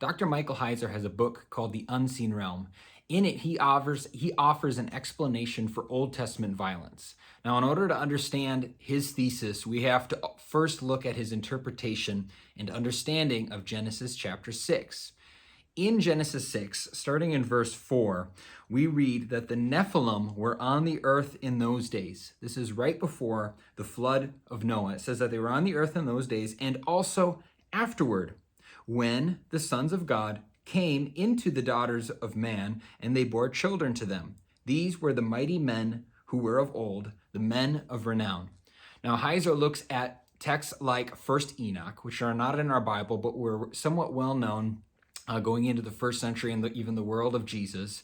Dr. Michael Heiser has a book called The Unseen Realm. In it, he offers an explanation for Old Testament violence. Now, in order to understand his thesis, we have to first look at his interpretation and understanding of Genesis chapter 6. In Genesis 6, starting in verse 4, we read that the Nephilim were on the earth in those days. This is right before the flood of Noah. It says that they were on the earth in those days and also afterward, when the sons of God came into the daughters of man, and they bore children to them. These were the mighty men who were of old, the men of renown. Now, Heiser looks at texts like 1st Enoch, which are not in our Bible, but were somewhat well known going into the first century and even the world of Jesus.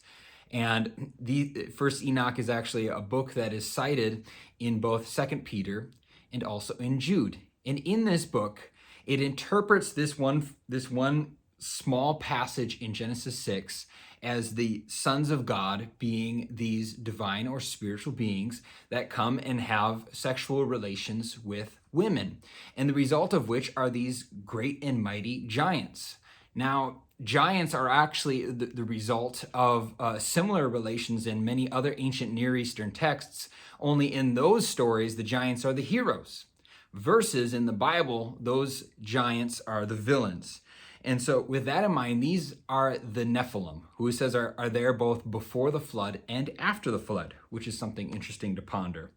And the 1st Enoch is actually a book that is cited in both 2nd Peter and also in Jude. And in this book, it interprets this one small passage in Genesis 6 as the sons of God being these divine or spiritual beings that come and have sexual relations with women, and the result of which are these great and mighty giants. Now, giants are actually the result of similar relations in many other ancient Near Eastern texts, only in those stories, the giants are the heroes, versus in the Bible, those giants are the villains. And so with that in mind, these are the Nephilim, who it says are there both before the flood and after the flood, which is something interesting to ponder.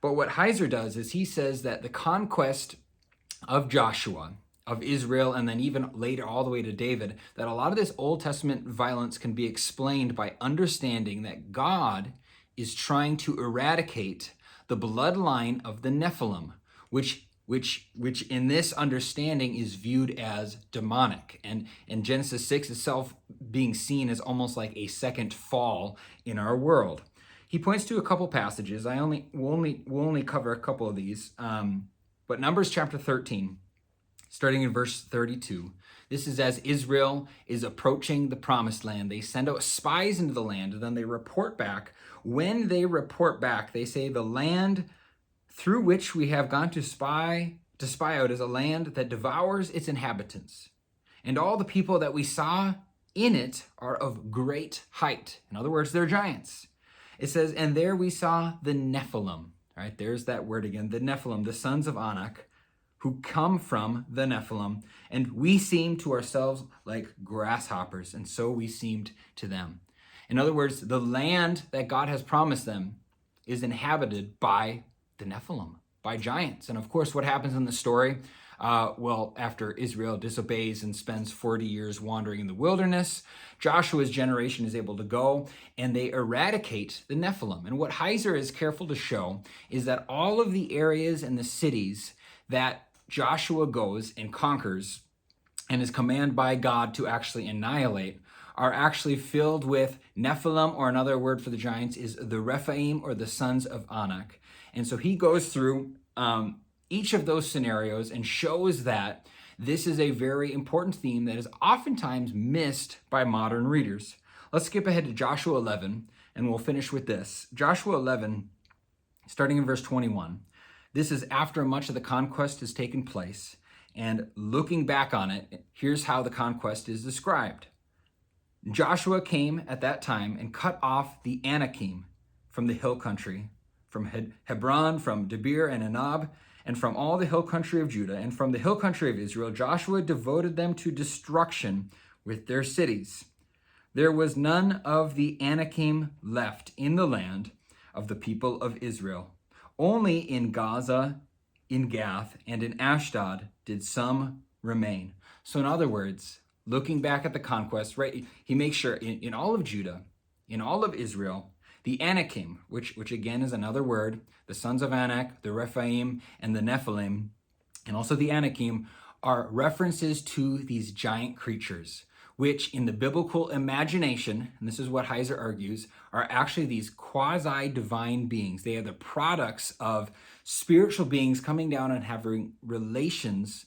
But what Heiser does is he says that the conquest of Joshua, of Israel, and then even later all the way to David, that a lot of this Old Testament violence can be explained by understanding that God is trying to eradicate the bloodline of the Nephilim, which in this understanding is viewed as demonic, and Genesis 6 itself being seen as almost like a second fall in our world. He points to a couple passages. We'll only cover a couple of these, but Numbers chapter 13, starting in verse 32. This is as Israel is approaching the promised land. They send out spies into the land, and then they report back. When they report back, they say, the land through which we have gone to spy out is a land that devours its inhabitants. And all the people that we saw in it are of great height. In other words, they're giants. It says, and there we saw the Nephilim. All right, there's that word again, the Nephilim, the sons of Anak, who come from the Nephilim. And we seemed to ourselves like grasshoppers, and so we seemed to them. In other words, the land that God has promised them is inhabited by the Nephilim, by giants. And of course, what happens in the story? After Israel disobeys and spends 40 years wandering in the wilderness, Joshua's generation is able to go and they eradicate the Nephilim. And what Heiser is careful to show is that all of the areas and the cities that Joshua goes and conquers and is commanded by God to actually annihilate are actually filled with Nephilim, or another word for the giants is the Rephaim, or the sons of Anak. And so he goes through each of those scenarios and shows that this is a very important theme that is oftentimes missed by modern readers. Let's skip ahead to Joshua 11, and we'll finish with this. Joshua 11, starting in verse 21. This is after much of the conquest has taken place, and looking back on it, here's how the conquest is described. Joshua came at that time and cut off the Anakim from the hill country, from Hebron, from Debir and Anab, and from all the hill country of Judah, and from the hill country of Israel. Joshua devoted them to destruction with their cities. There was none of the Anakim left in the land of the people of Israel. Only in Gaza, in Gath, and in Ashdod did some remain. So in other words, looking back at the conquest, right, he makes sure in all of Judah, in all of Israel, the Anakim, which again is another word, the sons of Anak, the Rephaim, and the Nephilim, and also the Anakim, are references to these giant creatures, which in the biblical imagination, and this is what Heiser argues, are actually these quasi-divine beings. They are the products of spiritual beings coming down and having relations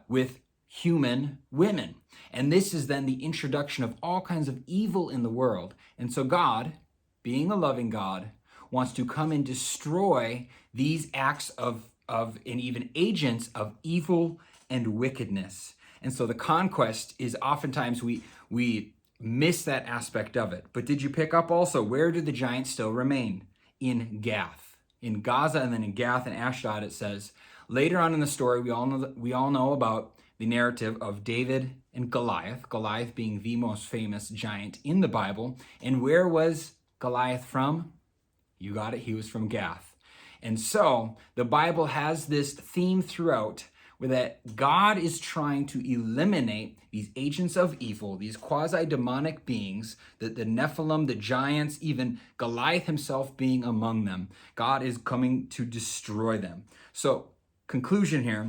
with human women. And this is then the introduction of all kinds of evil in the world. And so God, being a loving God, wants to come and destroy these acts of and even agents of evil and wickedness. And so the conquest is oftentimes we miss that aspect of it. But did you pick up also, where do the giants still remain? In Gath. In Gaza, and then in Gath and Ashdod, it says. Later on in the story, we all know about the narrative of David and Goliath, Goliath being the most famous giant in the Bible. And where was Goliath from? You got it, he was from Gath. And so the Bible has this theme throughout where that God is trying to eliminate these agents of evil, these quasi-demonic beings, the Nephilim, the giants, even Goliath himself being among them. God is coming to destroy them. So, conclusion here,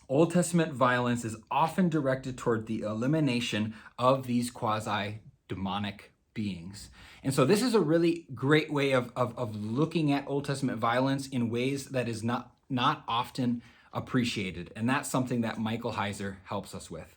Old Testament violence is often directed toward the elimination of these quasi-demonic beings. And so this is a really great way of looking at Old Testament violence in ways that is not often appreciated. And that's something that Michael Heiser helps us with.